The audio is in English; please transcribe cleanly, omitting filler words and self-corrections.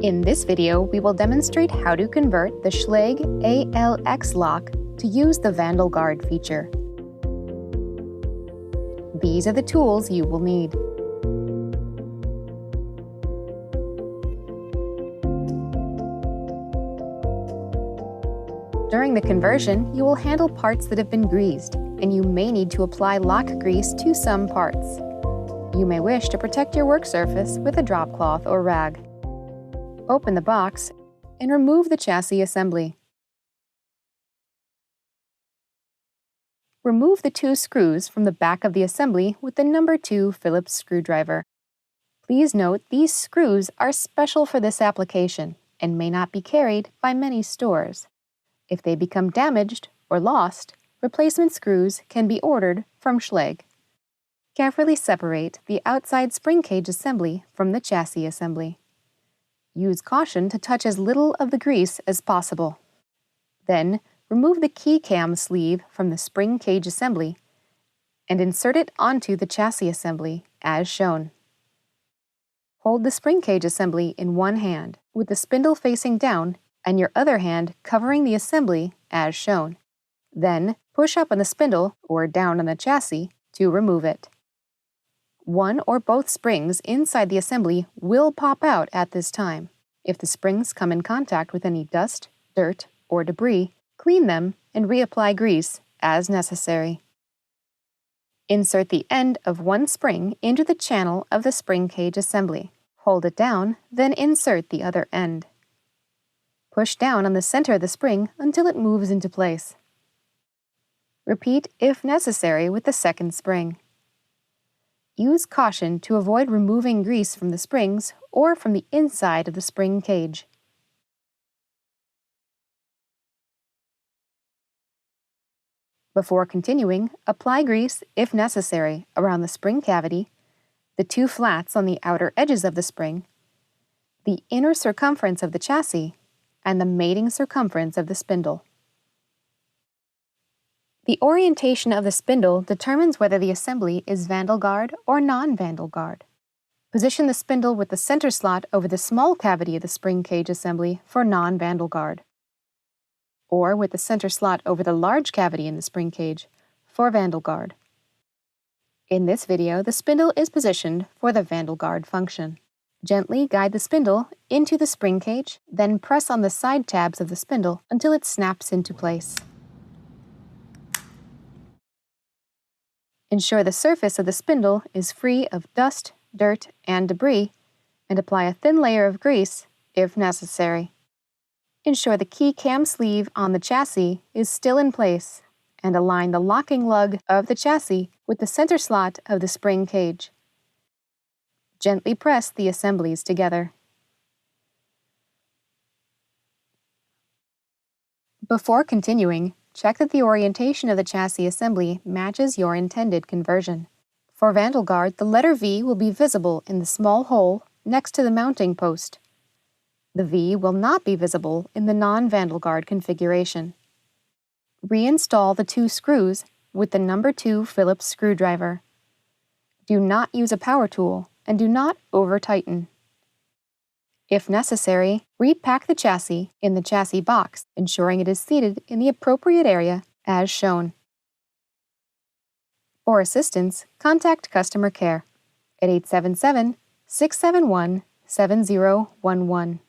In this video, we will demonstrate how to convert the Schlage ALX lock to use the Vandlgard feature. These are the tools you will need. During the conversion, you will handle parts that have been greased, and you may need to apply lock grease to some parts. You may wish to protect your work surface with a drop cloth or rag. Open the box and remove the chassis assembly. Remove the 2 screws from the back of the assembly with the number 2 Phillips screwdriver. Please note these screws are special for this application and may not be carried by many stores. If they become damaged or lost, replacement screws can be ordered from Schlage. Carefully separate the outside spring cage assembly from the chassis assembly. Use caution to touch as little of the grease as possible. Then, remove the key cam sleeve from the spring cage assembly and insert it onto the chassis assembly as shown. Hold the spring cage assembly in one hand with the spindle facing down and your other hand covering the assembly as shown. Then, push up on the spindle or down on the chassis to remove it. One or both springs inside the assembly will pop out at this time. If the springs come in contact with any dust, dirt, or debris, clean them and reapply grease as necessary. Insert the end of one spring into the channel of the spring cage assembly. Hold it down, then insert the other end. Push down on the center of the spring until it moves into place. Repeat if necessary with the second spring. Use caution to avoid removing grease from the springs or from the inside of the spring cage. Before continuing, apply grease, if necessary, around the spring cavity, the 2 flats on the outer edges of the spring, the inner circumference of the chassis, and the mating circumference of the spindle. The orientation of the spindle determines whether the assembly is Vandlgard or non-Vandlgard. Position the spindle with the center slot over the small cavity of the spring cage assembly for non-Vandlgard, or with the center slot over the large cavity in the spring cage for Vandlgard. In this video, the spindle is positioned for the Vandlgard function. Gently guide the spindle into the spring cage, then press on the side tabs of the spindle until it snaps into place. Ensure the surface of the spindle is free of dust, dirt, and debris, and apply a thin layer of grease if necessary. Ensure the key cam sleeve on the chassis is still in place, and align the locking lug of the chassis with the center slot of the spring cage. Gently press the assemblies together. Before continuing, check that the orientation of the chassis assembly matches your intended conversion. For Vandlgard, the letter V will be visible in the small hole next to the mounting post. The V will not be visible in the non-Vandlgard configuration. Reinstall the 2 screws with the number 2 Phillips screwdriver. Do not use a power tool and do not over-tighten. If necessary, repack the chassis in the chassis box, ensuring it is seated in the appropriate area as shown. For assistance, contact customer care at 877-671-7011.